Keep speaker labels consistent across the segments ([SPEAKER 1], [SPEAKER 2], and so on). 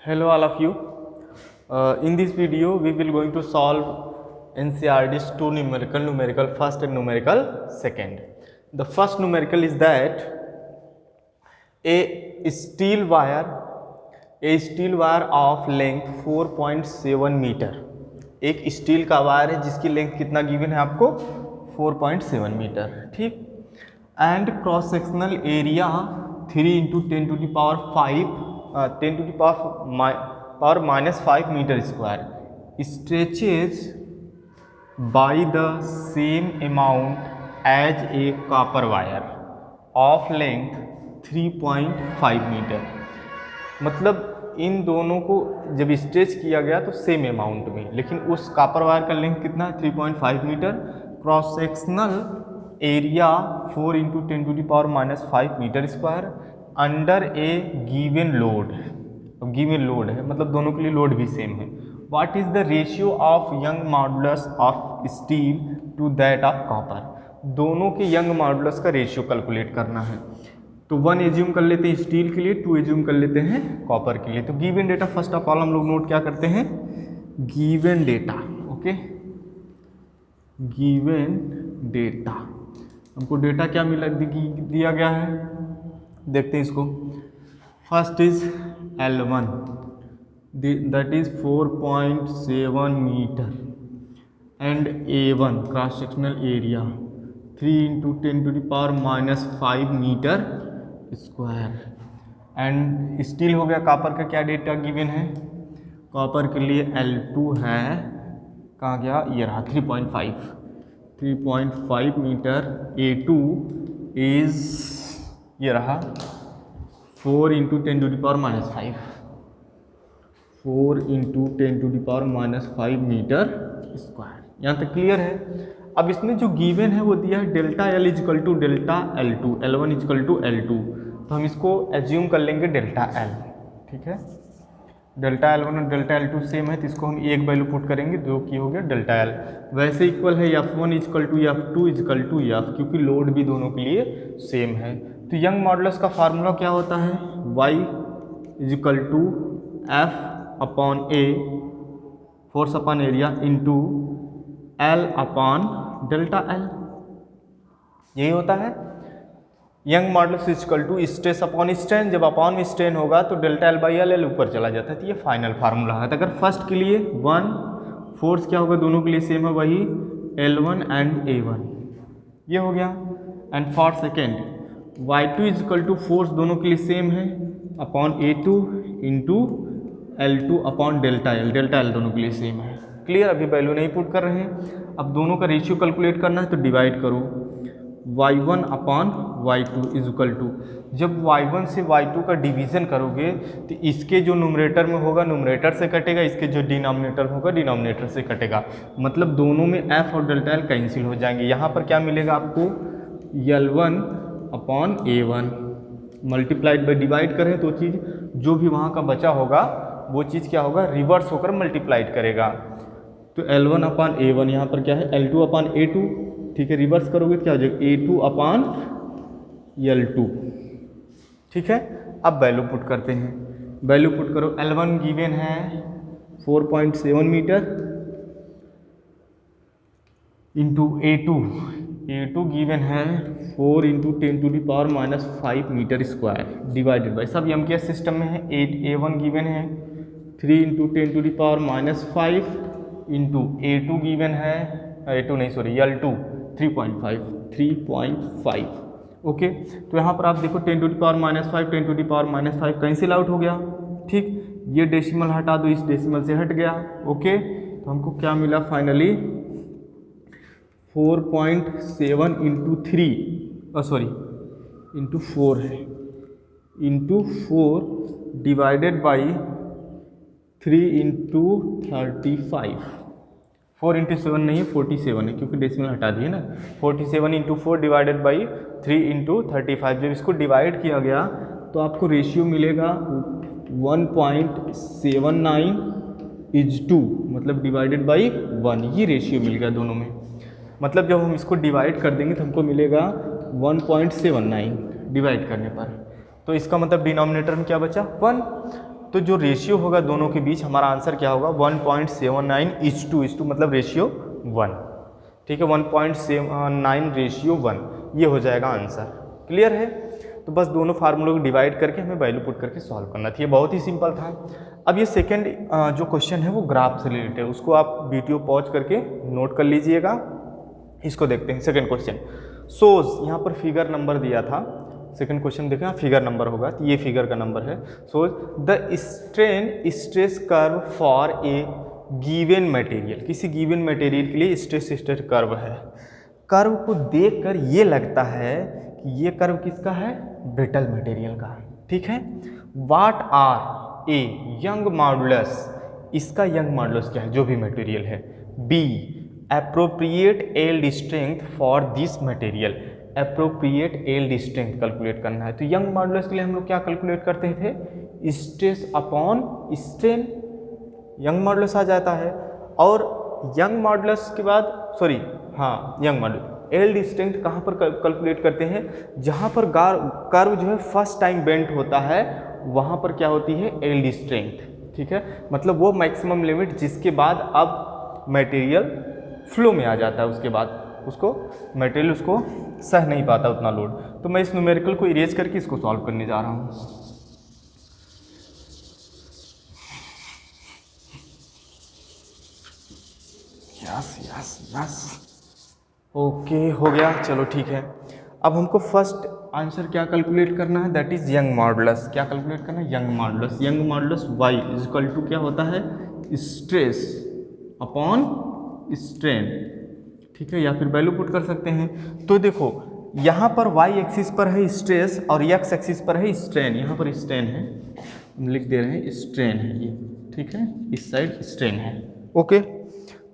[SPEAKER 1] Hello all of you. In this video we will going to solve NCERT's two numerical first and numerical second. The first numerical is that a steel wire of length 4.7 metre, एक steel का wire है जिसकी length कितना given है आपको 4.7 metre, ठीक। And cross sectional area 3 × 10 to the power 5 10 to the power -5 metre square stretches by the same amount as a copper wire of length 3.5 metre. मतलब इन दोनों को जब स्ट्रेच किया गया तो सेम अमाउंट में, लेकिन उस कॉपर वायर का लेंथ कितना है 3.5 metre. Cross sectional area 4 × 10 to the power -5 metre square under a given load. अब गिवन लोड है मतलब दोनों के लिए लोड भी सेम है। What is the ratio of Young modulus of steel to that of copper. दोनों के यंग मॉडुलस का रेशियो कैलकुलेट करना है। तो 1 एज्यूम कर लेते हैं स्टील के लिए, 2 एज्यूम कर लेते हैं कॉपर के लिए। तो given data first of all हम लोग नोट क्या करते हैं, given data. Okay, given data, हमको डेटा क्या मिला दिया गया है, देखते हैं इसको। First is L1 that is 4.7 metre and A1 cross sectional area 3 × 10 to the power -5 metre square. And steel हो गया। कॉपर का क्या डेटा गिवन है, कॉपर के लिए L2 है, कहाँ गया, ये रहा 3.5 मीटर। A2 इज ये रहा 4 × 10 to the power -5 4 × 10 to the power -5 metre square. यहाँ तक क्लियर है। अब इसमें जो गिवन है वो दिया है delta L = delta L2, L1 = L2, तो हम इसको एज्यूम कर लेंगे डेल्टा L, ठीक है। डेल्टा L1 और डेल्टा L2 सेम है तो इसको हम एक वैल्यू पुट करेंगे जो कि हो गया डेल्टा L। वैसे इक्वल है F1 = F2 = F, क्योंकि लोड भी दोनों के लिए सेम है। तो यंग मॉडुलस का फार्मूला क्या होता है, Y = F/A force upon area into L/डेल्टा L, यही होता है। Young modulus = stress upon strain, जब अपॉन में स्ट्रेन होगा तो डेल्टा L/L ऊपर चला जाता है। तो ये फाइनल फार्मूला है। तो अगर फर्स्ट के लिए 1 फोर्स क्या होगा, दोनों के लिए सेम है, वही L1 एंड A1, ये हो गया। And for second Y2 = force दोनों के लिए सेम है upon A2 into L2 upon delta L, delta L दोनों के लिए सेम है। क्लियर, अभी वैल्यू नहीं पुट कर रहे हैं। अब दोनों का रेशियो कैलकुलेट करना है तो डिवाइड करो, Y1 अपॉन Y2 = जब Y1 से Y2 का डिवीज़न करोगे तो इसके जो न्यूमरेटर में होगा न्यूमरेटर से कटेगा, इसके जो डिनोमिनेटर होगा डिनोमिनेटर से कटेगा। मतलब दोनों में F और डेल्टा L कैंसिल हो जाएंगे। यहाँ पर क्या मिलेगा आपको, L1 upon A1 multiplied by divide करें तो चीज़ जो भी वहाँ का बचा होगा वो चीज़ क्या होगा, रिवर्स होकर मल्टीप्लाइड करेगा। तो L1 अपॉन A1, यहाँ पर क्या है L2 अपॉन A2, ठीक है। रिवर्स करोगे तो क्या हो जाएगा A2 अपॉन L2, ठीक है। अब वैल्यू पुट करते हैं, वैल्यू पुट करो। L1 गिवन है 4.7 मीटर इंटू A2 गिवन है 4 × 10 to the power -5 metre square divided by, सब MKS सिस्टम में है। A1 गिवन है 3 × 10 to the power -5 into A2 given है A2 नहीं सॉरी L2 3.5। ओके, तो यहाँ पर आप देखो 10 to the power -5 10 to the power -5 cancel out हो गया, ठीक। ये डेसिमल हटा दो, इस डेसिमल से हट गया। ओके, तो हमको क्या मिला फाइनली 4.7 इंटू 3 सॉरी इंटू 4 है, इंटू 4 डिवाइडेड बाई 3 × 35। 4 × 7 नहीं है 47 है, क्योंकि डेसिमल हटा दिए ना। 47 × 4 डिवाइडेड बाई 3 × 35। जब इसको डिवाइड किया गया तो आपको रेशियो मिलेगा 1.79:2, मतलब डिवाइडेड बाई 1, ये रेशियो मिल गया दोनों में। मतलब जब हम इसको डिवाइड कर देंगे तो हमको मिलेगा 1.79 डिवाइड करने पर। तो इसका मतलब डिनोमिनेटर में क्या बचा 1। तो जो रेशियो होगा दोनों के बीच, हमारा आंसर क्या होगा 1.79:1 मतलब रेशियो 1। ठीक है, 1.79 रेशियो 1, ये हो जाएगा आंसर। क्लियर है? तो बस दोनों फार्मूलों को डिवाइड करके हमें वैल्यू पुट करके सॉल्व करना था। ये बहुत ही सिंपल था। अब ये सेकंड जो क्वेश्चन है वो ग्राफ से रिलेटेड है, उसको आप वीडियो पॉज करके नोट कर लीजिएगा। इसको देखते हैं। सेकंड क्वेश्चन सोज, यहाँ पर फिगर नंबर दिया था। सेकंड क्वेश्चन देखें, फिगर नंबर होगा तो ये फिगर का नंबर है। Shows the strain stress curve for a given material, किसी गिवन मटेरियल के लिए स्ट्रेस कर्व है। कर्व को देखकर ये लगता है कि ये कर्व किसका है, ब्रिटल मटेरियल का। ठीक है, what are a Young modulus, इसका यंग मॉडुलस क्या है, जो भी मटेरियल है। Be appropriate yield strength for this material, appropriate yield strength calculate करना है। तो यंग मॉडुलस के लिए हम लोग क्या कैलकुलेट करते थे, stress upon strain, Young modulus आ जाता है। और यंग मॉडुलस के बाद यंग मॉडुलस यील्ड स्ट्रेंथ कहाँ पर कैलकुलेट करते हैं, जहाँ पर कर्व जो है फर्स्ट टाइम बेंट होता है वहाँ पर क्या होती है, यील्ड स्ट्रेंथ। ठीक है, मतलब वो मैक्सिमम लिमिट जिसके बाद अब मटेरियल फ्लो में आ जाता है, उसके बाद उसको मटेरियल उसको सह नहीं पाता उतना लोड। तो मैं इस न्यूमेरिकल को इरेज करके इसको सॉल्व करने जा रहा हूँ। यस ओके, हो गया। चलो ठीक है, अब हमको फर्स्ट आंसर क्या कैलकुलेट करना है, दैट इज यंग मॉडुलस। क्या कैलकुलेट करना है, Young modulus. Young modulus y is equal to क्या होता है, स्ट्रेस अपॉन स्ट्रेन। ठीक है, या फिर वैल्यू पुट कर सकते हैं। तो देखो यहाँ पर y एक्सिस पर है स्ट्रेस और x एक्सिस पर है स्ट्रेन। यहाँ पर स्ट्रेन है, हम लिख दे रहे हैं स्ट्रेन है ये। ठीक है, इस साइड स्ट्रेन है। ओके,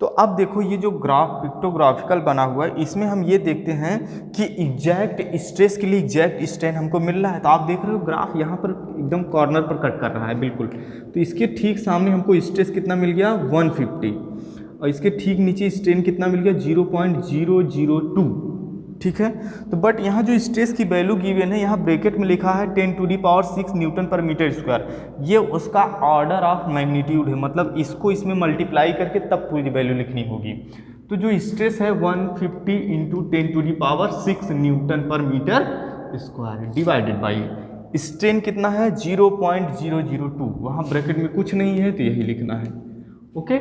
[SPEAKER 1] तो अब देखो ये जो ग्राफ पिक्टोग्राफिकल बना हुआ है, इसमें हम ये देखते हैं कि एग्जैक्ट स्ट्रेस के लिए एग्जैक्ट स्ट्रेन हमको मिल रहा है। तो आप देख रहे हो ग्राफ यहाँ पर एकदम कॉर्नर पर कट कर रहा है बिल्कुल। तो इसके ठीक सामने हमको स्ट्रेस कितना मिल गया, 150, और इसके ठीक नीचे स्ट्रेन कितना मिल गया, 0.002। ठीक है, तो बट यहाँ जो स्ट्रेस की वैल्यू गिवन है, यहाँ ब्रैकेट में लिखा है 10⁶ न्यूटन पर मीटर स्क्वायर। ये उसका ऑर्डर ऑफ मैग्नीट्यूड है, मतलब इसको इसमें मल्टीप्लाई करके तब पूरी वैल्यू लिखनी होगी। तो जो स्ट्रेस है 150 × 10⁶ newton per metre square divided by strain कितना है 0.002। वहाँ ब्रैकेट में कुछ नहीं है तो यही लिखना है। ओके,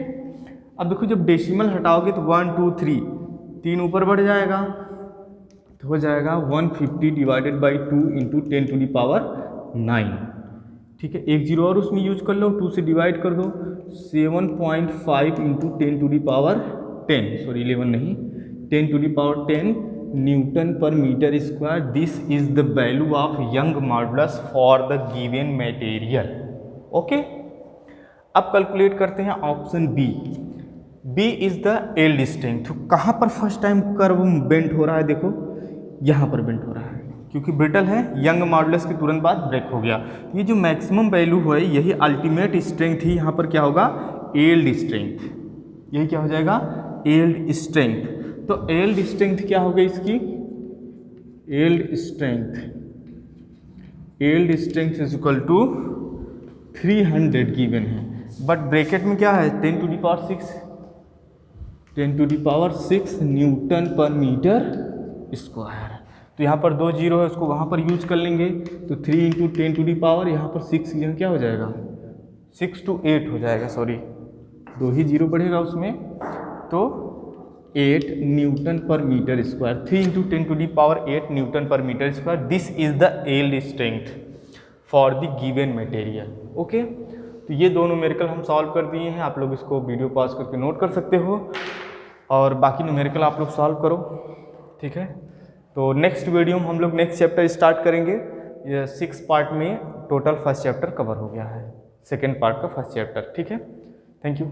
[SPEAKER 1] अब देखो जब डेसिमल हटाओगे तो 1 2 3 3 ऊपर बढ़ जाएगा तो हो जाएगा 150 डिवाइडेड बाई 2 × 10⁹। ठीक है, एक जीरो और उसमें यूज कर लो, 2 से डिवाइड कर दो, 7.5 × 10⁻10 newton per metre square. This is the value of Young modulus for the given material. Okay, अब कैलकुलेट करते हैं option B is the yield strength. तो कहाँ पर फर्स्ट टाइम कर्व बेंट हो रहा है, देखो यहाँ पर बेंट हो रहा है, क्योंकि ब्रिटल है, यंग मॉडुलस के तुरंत बाद ब्रेक हो गया। ये जो मैक्सिमम वैल्यू है यही अल्टीमेट स्ट्रेंथ ही यहाँ पर क्या होगा, यील्ड स्ट्रेंथ। यही क्या हो जाएगा, यील्ड स्ट्रेंथ। तो यील्ड स्ट्रेंथ क्या होगा इसकी, yield strength is equal to 300 given है, बट ब्रैकेट में क्या है 10⁶ न्यूटन पर मीटर स्क्वायर। तो यहाँ पर 2 जीरो है, उसको वहाँ पर यूज कर लेंगे। तो 3 × 10⁻, यहाँ पर 6 यहाँ क्या हो जाएगा, 6 to 8 हो जाएगा, सॉरी 2 ही जीरो बढ़ेगा उसमें, तो 8 newton per metre square. 3 × 10⁸ newton per metre square. This is the yield strength for the given material. Okay, तो ये दोनों न्यूमेरिकल हम सॉल्व कर दिए हैं। आप लोग इसको वीडियो पॉज करके नोट कर सकते हो और बाकी न्यूमेरिकल आप लोग सॉल्व करो। ठीक है, तो नेक्स्ट वीडियो में हम लोग नेक्स्ट चैप्टर स्टार्ट करेंगे। ये 6 पार्ट में टोटल फर्स्ट चैप्टर कवर हो गया है, सेकेंड पार्ट का फर्स्ट चैप्टर। ठीक है, थैंक यू।